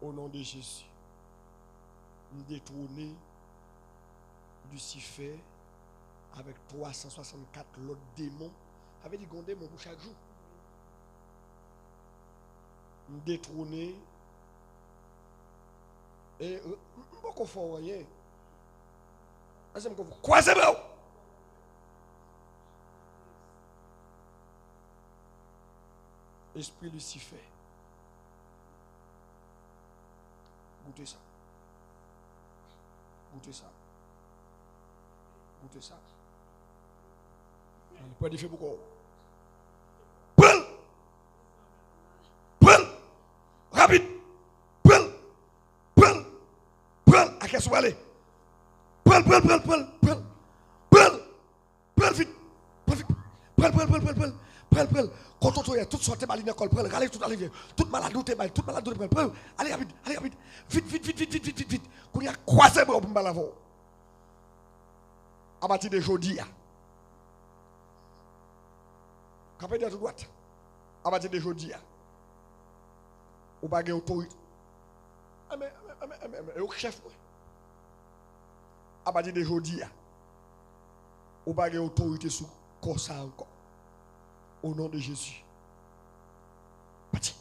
Au nom de Jésus. Nous détrôner Lucifer avec 364 l'autre démons. Avait dit qu'on démon pour chaque jour. Nous détrôner et beaucoup fort rien. Quoi c'est bon? Esprit Lucifer. Goûtez ça. Goûtez ça. Goûtez ça. Il peut dire pourquoi. Prends. Prends. Rapide. Prends. Prends. Prends. À qu'est-ce que vous allez? Prends. Prends vite. Prends vite. Prends. Quand on trouve toute sorte de maline, prends. Allez, tout arrive. Toute malade, prends. Allez, rapide. Vite. Qu'on y a croisé pour me balaver. À partir de jeudi. Quand on est à droite, à partir de jeudi, on va gagner autorité. Mais au chef, à partir de jeudi, on va gagner autorité sur le corps encore. Au nom de Jésus. Parti.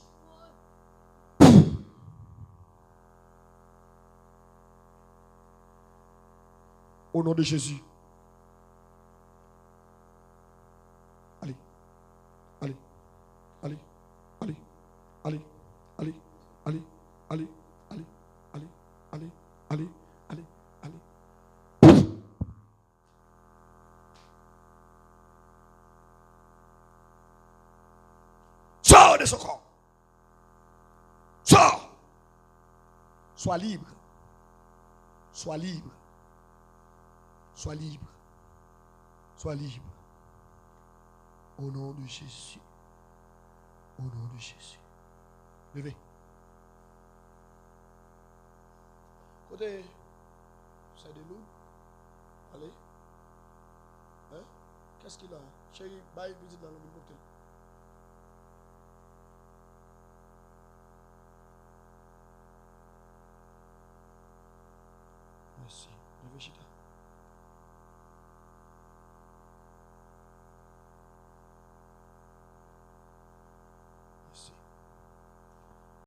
Au nom de Jésus. Allez. Sors de ce corps. Sors. Sois libre. Au nom de Jésus. Levez. Côté, c'est de l'eau. Allez. Hein? Qu'est-ce qu'il a? Chérie, bye, visite dans le cocktail. Merci. Levez, Chita.